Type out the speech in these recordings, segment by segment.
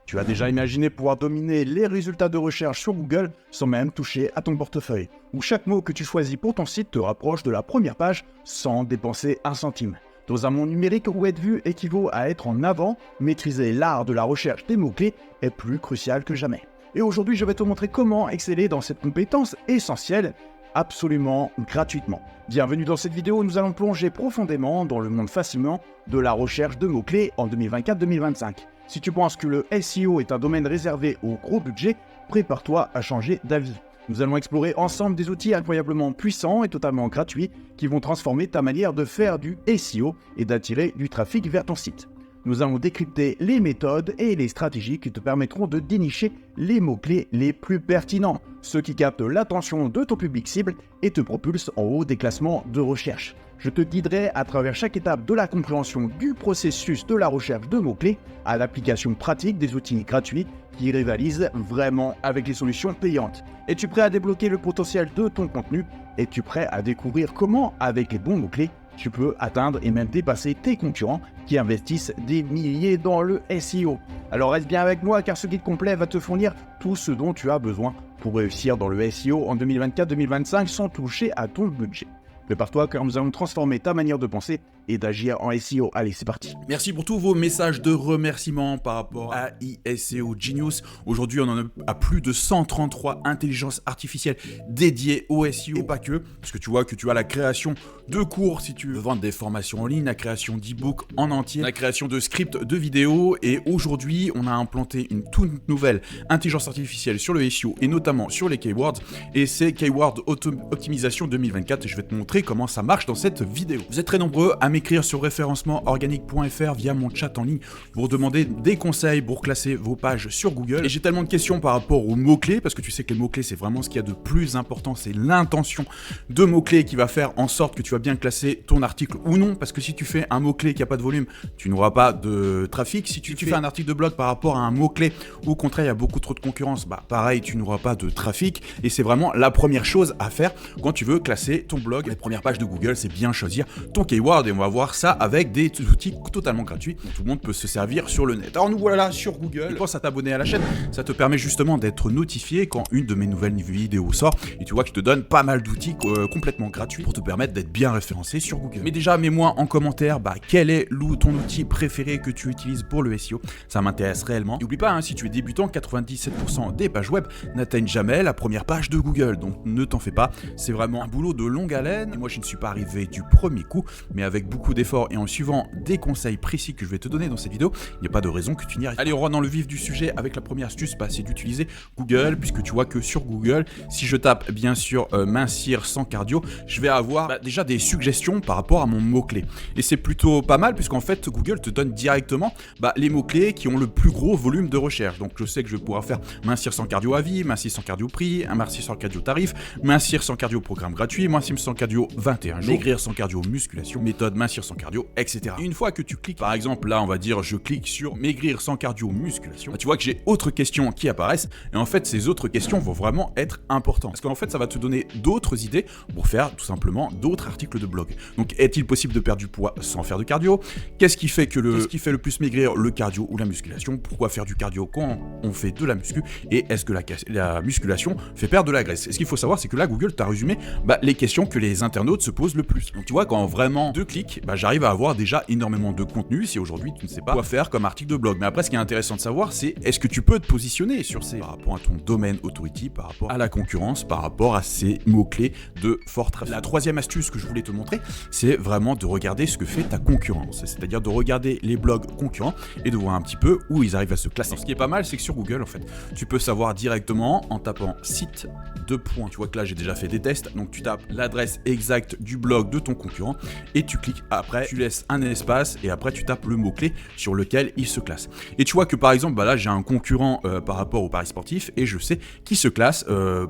Tu as déjà imaginé pouvoir dominer les résultats de recherche sur Google sans même toucher à ton portefeuille, où chaque mot que tu choisis pour ton site te rapproche de la première page sans dépenser un centime. Dans un monde numérique où être vu équivaut à être en avant, maîtriser l'art de la recherche des mots-clés est plus crucial que jamais. Et aujourd'hui, je vais te montrer comment exceller dans cette compétence essentielle, absolument gratuitement. Bienvenue dans cette vidéo où nous allons plonger profondément dans le monde fascinant de la recherche de mots-clés en 2024-2025. Si tu penses que le SEO est un domaine réservé au gros budget, prépare-toi à changer d'avis. Nous allons explorer ensemble des outils incroyablement puissants et totalement gratuits qui vont transformer ta manière de faire du SEO et d'attirer du trafic vers ton site. Nous allons décrypter les méthodes et les stratégies qui te permettront de dénicher les mots-clés les plus pertinents, ceux qui captent l'attention de ton public cible et te propulsent en haut des classements de recherche. Je te guiderai à travers chaque étape de la compréhension du processus de la recherche de mots-clés à l'application pratique des outils gratuits qui rivalisent vraiment avec les solutions payantes. Es-tu prêt à débloquer le potentiel de ton contenu? Es-tu prêt à découvrir comment, avec les bons mots-clés, tu peux atteindre et même dépasser tes concurrents qui investissent des milliers dans le SEO? Alors reste bien avec moi car ce guide complet va te fournir tout ce dont tu as besoin pour réussir dans le SEO en 2024-2025 sans toucher à ton budget. Prépare-toi car nous allons transformer ta manière de penser et d'agir en SEO. Allez, c'est parti. Merci pour tous vos messages de remerciements par rapport à iSEO Genius. Aujourd'hui, on en a à plus de 133 intelligences artificielles dédiées au SEO. Et pas que, parce que tu vois que tu as la création de cours si tu veux vendre des formations en ligne, la création d'e-books en entier, la création de scripts de vidéos. Et aujourd'hui, on a implanté une toute nouvelle intelligence artificielle sur le SEO et notamment sur les keywords. Et c'est Keyword Optimisation 2024. Et je vais te montrer comment ça marche dans cette vidéo. Vous êtes très nombreux à m'écrire sur référencementorganique.fr via mon chat en ligne pour demander des conseils pour classer vos pages sur Google. Et j'ai tellement de questions par rapport aux mots-clés, parce que tu sais que les mots-clés, c'est vraiment ce qu'il y a de plus important, c'est l'intention de mots-clés qui va faire en sorte que tu vas bien classer ton article ou non, parce que si tu fais un mot-clé qui n'a pas de volume, tu n'auras pas de trafic. Si tu fais un article de blog par rapport à un mot-clé où au contraire il y a beaucoup trop de concurrence, bah pareil, tu n'auras pas de trafic. Et c'est vraiment la première chose à faire quand tu veux classer ton blog. Les premières pages de Google, c'est bien choisir ton keyword et on va voir ça avec des outils totalement gratuits dont tout le monde peut se servir sur le net. Alors nous voilà sur Google. Pense à t'abonner à la chaîne, ça te permet justement d'être notifié quand une de mes nouvelles vidéos sort et tu vois que je te donne pas mal d'outils complètement gratuits pour te permettre d'être bien référencé sur Google. Mais déjà, mets-moi en commentaire quel est ton outil préféré que tu utilises pour le SEO, ça m'intéresse réellement. N'oublie pas, si tu es débutant, 97% des pages web n'atteignent jamais la première page de Google, donc ne t'en fais pas, c'est vraiment un boulot de longue haleine. Et moi je ne suis pas arrivé du premier coup, mais avec beaucoup d'efforts et en suivant des conseils précis que je vais te donner dans cette vidéo, il n'y a pas de raison que tu n'y arrives. Allez, on rentre dans le vif du sujet avec la première astuce, c'est d'utiliser Google, puisque tu vois que sur Google, si je tape bien sûr mincir sans cardio, je vais avoir déjà des suggestions par rapport à mon mot-clé. Et c'est plutôt pas mal, puisqu'en fait Google te donne directement les mots-clés qui ont le plus gros volume de recherche. Donc je sais que je vais pouvoir faire mincir sans cardio à vie, mincir sans cardio prix, mincir sans cardio tarif, mincir sans cardio programme gratuit, mincir sans cardio 21 jours, maigrir sans cardio musculation, méthode mincir sans cardio, etc. Une fois que tu cliques, par exemple là on va dire je clique sur maigrir sans cardio musculation, tu vois que j'ai autres questions qui apparaissent et en fait ces autres questions vont vraiment être importantes parce qu'en fait ça va te donner d'autres idées pour faire tout simplement d'autres articles de blog. Donc est-il possible de perdre du poids sans faire de cardio? Qu'est-ce qui fait le plus maigrir, le cardio ou la musculation? Pourquoi faire du cardio quand on fait de la muscu? Et est-ce que la musculation fait perdre de la graisse? Et ce qu'il faut savoir, c'est que là Google t'a résumé les questions que les internautes se posent le plus. Donc tu vois, quand vraiment 2 clics, j'arrive à avoir déjà énormément de contenu si aujourd'hui tu ne sais pas quoi faire comme article de blog. Mais après ce qui est intéressant de savoir, c'est est-ce que tu peux te positionner sur ces par rapport à ton domaine authority, par rapport à la concurrence, par rapport à ces mots-clés de fort trafic. La troisième astuce que je voulais te montrer, c'est vraiment de regarder ce que fait ta concurrence, c'est-à-dire de regarder les blogs concurrents et de voir un petit peu où ils arrivent à se classer. Alors, ce qui est pas mal, c'est que sur Google, en fait, tu peux savoir directement en tapant site de points. Tu vois que là, j'ai déjà fait des tests, donc tu tapes l'adresse exacte du blog de ton concurrent et tu cliques après, tu laisses un espace et après tu tapes le mot-clé sur lequel il se classe. Et tu vois que par exemple, là, j'ai un concurrent par rapport au paris sportif et je sais qui se classe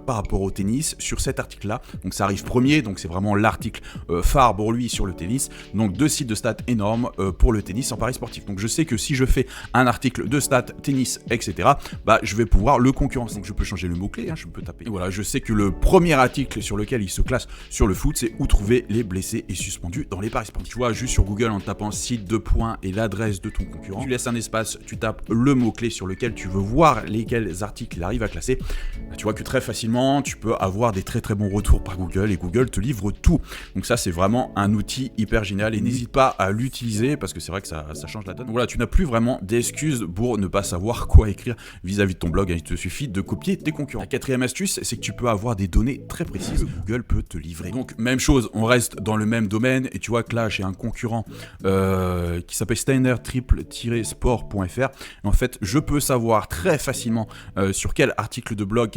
par rapport au tennis sur cet article-là. Donc ça arrive premier, donc c'est vraiment l'article phare pour lui sur le tennis. Donc 2 sites de stats énormes pour le tennis en paris sportif. Donc je sais que si je fais un article de stats, tennis, etc., je vais pouvoir le concurrencer. Donc je peux changer le mot-clé, je peux taper. Et voilà, je sais que le premier article sur lequel il se classe sur le foot, c'est où trouver les blessés et suspendus dans les paris sportifs. Tu vois, juste sur Google en tapant site de points et l'adresse de ton concurrent, tu laisses un espace, tu tapes le mot-clé sur lequel tu veux voir lesquels articles il arrive à classer. Tu vois que très facilement, tu peux avoir des très bons retours par Google et Google te livre tout. Donc ça, c'est vraiment un outil hyper génial et n'hésite pas à l'utiliser parce que c'est vrai que ça change la donne. Donc voilà, tu n'as plus vraiment d'excuses pour ne pas savoir quoi écrire vis-à-vis de ton blog. Il te suffit de copier tes concurrents. La quatrième astuce, c'est que tu peux avoir des données très précises que Google peut te livrer. Donc même chose, on reste dans le même domaine et tu vois que là, j'ai un concurrent qui s'appelle steiner-sport.fr. En fait, je peux savoir très facilement sur quel article de blog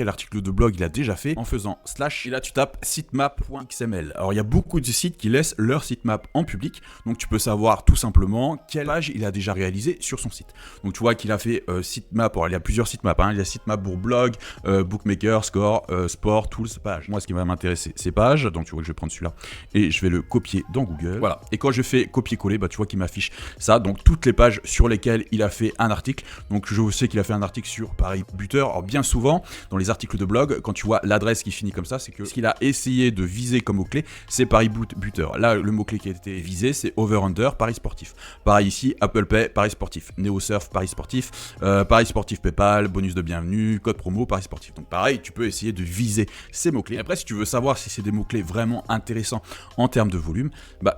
il a déjà fait en faisant / et là tu tapes sitemap.xml. Alors il y a beaucoup de sites qui laissent leur sitemap en public, donc tu peux savoir tout simplement quelle page il a déjà réalisé sur son site. Donc tu vois qu'il a fait sitemap, alors il y a plusieurs sitemaps, il y a sitemap pour blog, bookmaker, score, sport, tools, page. Moi ce qui va m'intéresser c'est page, donc tu vois que je vais prendre celui-là et je vais le copier dans Google. Voilà, et quand je fais copier-coller, tu vois qu'il m'affiche ça, donc toutes les pages sur lesquelles il a fait un article. Donc je sais qu'il a fait un article sur pareil buteur. Alors bien souvent dans les articles de blog, quand tu vois l'adresse qui finit comme ça, c'est que ce qu'il a essayé de viser comme mot-clé, c'est paris buteur. Là, le mot-clé qui a été visé, c'est over-under, paris sportif. Pareil ici, Apple Pay, paris sportif. NeoSurf, paris sportif. Paris sportif PayPal, bonus de bienvenue, code promo, paris sportif. Donc pareil, tu peux essayer de viser ces mots-clés. Et après, si tu veux savoir si c'est des mots-clés vraiment intéressants en termes de volume,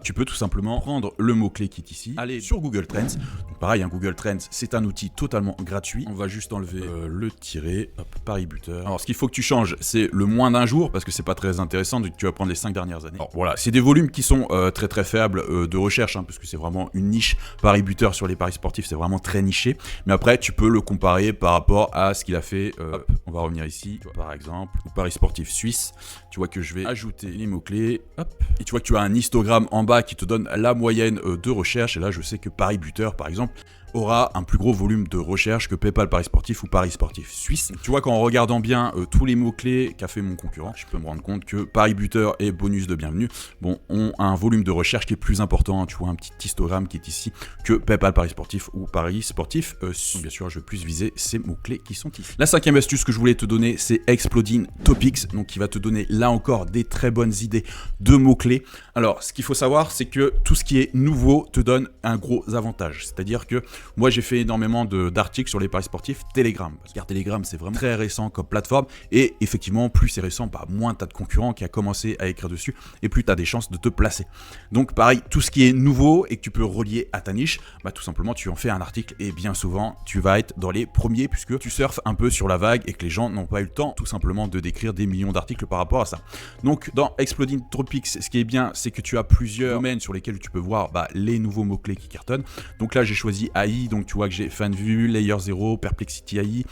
tu peux tout simplement prendre le mot-clé qui est ici, aller sur Google Trends. Donc pareil, Google Trends, c'est un outil totalement gratuit. On va juste enlever le tiret, hop, paris buteur. Alors ce qu'il faut que tu changes, c'est le moins d'un jour, parce que c'est pas très intéressant, donc tu vas prendre les 5 dernières années. Alors voilà, c'est des volumes qui sont très faibles de recherche, parce que c'est vraiment une niche. Paris buteur sur les paris sportifs, c'est vraiment très niché. Mais après, tu peux le comparer par rapport à ce qu'il a fait. Hop, on va revenir ici, par exemple, paris sportif suisse. Tu vois que je vais ajouter les mots-clés, hop, et tu vois que tu as un histogramme en bas qui te donne la moyenne de recherche. Et là, je sais que paris buteur, par exemple, aura un plus gros volume de recherche que PayPal Paris Sportif ou Paris Sportif Suisse. Tu vois qu'en regardant bien tous les mots-clés qu'a fait mon concurrent, je peux me rendre compte que Paris buteur et bonus de bienvenue, ont un volume de recherche qui est plus important. Tu vois un petit histogramme qui est ici que PayPal Paris Sportif ou Paris Sportif. Bien sûr, je vais plus viser ces mots-clés qui sont ici. La cinquième astuce que je voulais te donner, c'est Exploding Topics, donc qui va te donner là encore des très bonnes idées de mots-clés. Alors, ce qu'il faut savoir, c'est que tout ce qui est nouveau te donne un gros avantage. C'est-à-dire que moi, j'ai fait énormément d'articles sur les paris sportifs Telegram. Parce que Telegram, c'est vraiment très récent comme plateforme. Et effectivement, plus c'est récent, moins tu as de concurrents qui a commencé à écrire dessus et plus tu as des chances de te placer. Donc pareil, tout ce qui est nouveau et que tu peux relier à ta niche, tout simplement, tu en fais un article et bien souvent, tu vas être dans les premiers puisque tu surfes un peu sur la vague et que les gens n'ont pas eu le temps tout simplement de décrire des millions d'articles par rapport à ça. Donc dans Exploding Topics, ce qui est bien, c'est que tu as plusieurs domaines sur lesquels tu peux voir les nouveaux mots-clés qui cartonnent. Donc là, j'ai choisi AI, donc tu vois que j'ai FanVue, Layer 0, Perplexity AI,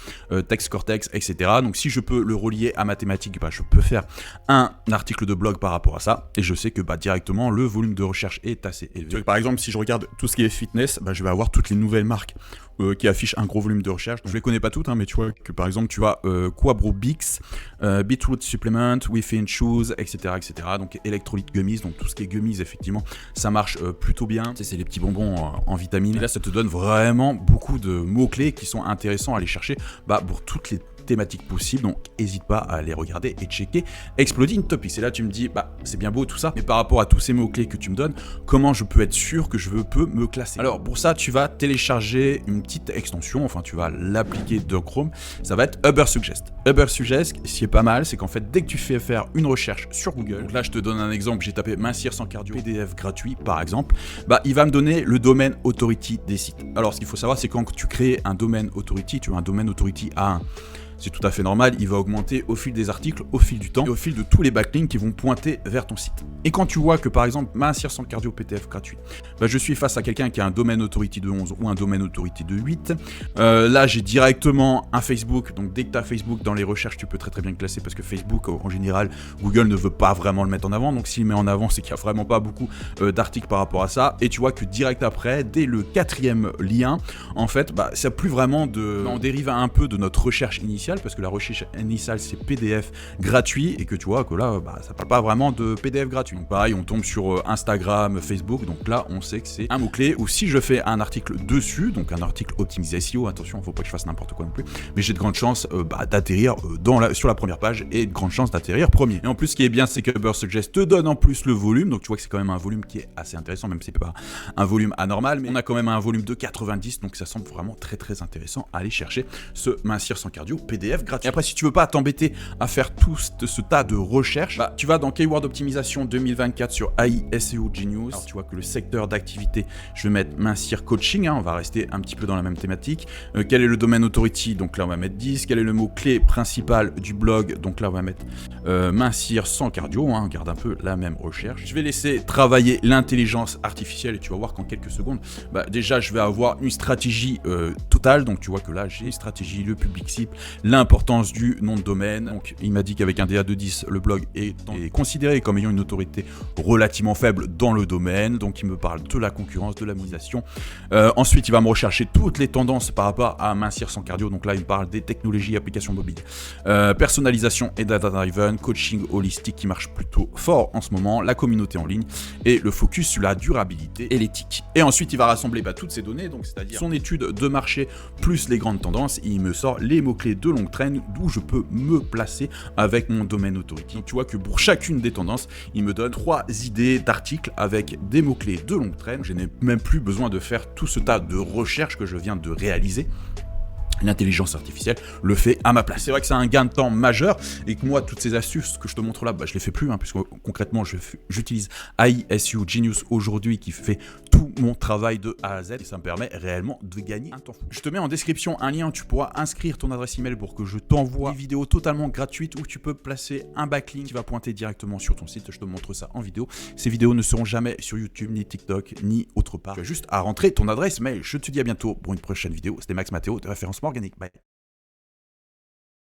Text Cortex, etc. Donc si je peux le relier à mathématiques, je peux faire un article de blog par rapport à ça et je sais que directement le volume de recherche est assez élevé. Par exemple, si je regarde tout ce qui est fitness, je vais avoir toutes les nouvelles marques qui affichent un gros volume de recherche. Donc, je les connais pas toutes, mais tu vois que par exemple tu as Quabrobix, Beetroot Supplement, Within Shoes, etc., etc. Donc Electrolyte Gummies, donc tout ce qui est gummies, effectivement, ça marche plutôt bien. C'est les petits bonbons en vitamines. Et là, ça te donne vraiment beaucoup de mots-clés qui sont intéressants à aller chercher pour toutes les thématiques possibles, donc n'hésite pas à aller regarder et checker Exploding Topics. Et là tu me dis, c'est bien beau tout ça, mais par rapport à tous ces mots-clés que tu me donnes, comment je peux être sûr que je peux me classer? Alors pour ça, tu vas télécharger une petite extension, tu vas l'appliquer de Chrome, ça va être Ubersuggest. Ubersuggest, ce qui est pas mal, c'est qu'en fait, dès que tu fais faire une recherche sur Google, donc là je te donne un exemple, j'ai tapé mincir sans cardio, PDF gratuit par exemple, il va me donner le domaine authority des sites. Alors ce qu'il faut savoir, c'est quand tu crées un domaine authority, tu as un domaine authority A1. C'est tout à fait normal, il va augmenter au fil des articles, au fil du temps et au fil de tous les backlinks qui vont pointer vers ton site. Et quand tu vois que par exemple, mincir sans cardio PDF gratuit, je suis face à quelqu'un qui a un domaine authority de 11 ou un domaine authority de 8. Là, j'ai directement un Facebook, donc dès que tu as Facebook dans les recherches, tu peux très bien le classer parce que Facebook, en général, Google ne veut pas vraiment le mettre en avant. Donc s'il met en avant, c'est qu'il n'y a vraiment pas beaucoup d'articles par rapport à ça. Et tu vois que direct après, dès le 4e lien, en fait, ça plus vraiment on dérive un peu de notre recherche initiale. initiale, parce que la recherche initiale c'est PDF gratuit, et que tu vois que là, ça parle pas vraiment de PDF gratuit. Donc pareil, on tombe sur Instagram, Facebook, donc là on sait que c'est un mot-clé, ou si je fais un article dessus, donc un article optimisé SEO, attention, faut pas que je fasse n'importe quoi non plus, mais j'ai de grandes chances d'atterrir sur la première page, et de grandes chances d'atterrir premier. Et en plus, ce qui est bien, c'est que Ubersuggest te donne en plus le volume, donc tu vois que c'est quand même un volume qui est assez intéressant, même si c'est pas un volume anormal, mais on a quand même un volume de 90, donc ça semble vraiment très très intéressant à aller chercher ce Mincir sans cardio PDF gratuit. Et après, si tu veux pas t'embêter à faire tout ce tas de recherches, tu vas dans Keyword Optimisation 2024 sur AI SEO Genius. Alors tu vois que le secteur d'activité, je vais mettre Mincir Coaching, on va rester un petit peu dans la même thématique. Quel est le domaine authority? Donc là on va mettre 10. Quel est le mot-clé principal du blog? Donc là on va mettre Mincir sans cardio, on garde un peu la même recherche. Je vais laisser travailler l'intelligence artificielle, et tu vas voir qu'en quelques secondes, déjà je vais avoir une stratégie totale. Donc tu vois que là j'ai une stratégie, le public cible, l'importance du nom de domaine. Donc il m'a dit qu'avec un DA de 10, le blog est considéré comme ayant une autorité relativement faible dans le domaine. Donc il me parle de la concurrence, de la monétisation. Ensuite il va me rechercher toutes les tendances par rapport à Mincir sans cardio. Donc là il me parle des technologies et applications mobiles, personnalisation et data driven, coaching holistique qui marche plutôt fort en ce moment, la communauté en ligne et le focus sur la durabilité et l'éthique. Et ensuite il va rassembler toutes ces données, donc c'est-à-dire son étude de marché plus les grandes tendances, et il me sort les mots-clés de longue traîne d'où je peux me placer avec mon domaine authority. Donc tu vois que pour chacune des tendances, il me donne 3 idées d'articles avec des mots-clés de longue traîne. Je n'ai même plus besoin de faire tout ce tas de recherches que je viens de réaliser. L'intelligence artificielle le fait à ma place. C'est vrai que c'est un gain de temps majeur, et que moi, toutes ces astuces que je te montre là, je les fais plus, puisque concrètement, j'utilise AI SEO Genius aujourd'hui qui fait tout mon travail de A à Z, et ça me permet réellement de gagner un temps fou. Je te mets en description un lien où tu pourras inscrire ton adresse email pour que je t'envoie des vidéos totalement gratuites où tu peux placer un backlink qui va pointer directement sur ton site. Je te montre ça en vidéo. Ces vidéos ne seront jamais sur YouTube, ni TikTok, ni autre part. Tu as juste à rentrer ton adresse mail. Je te dis à bientôt pour une prochaine vidéo. C'était Max Matteo de Référencement Organique. Bye.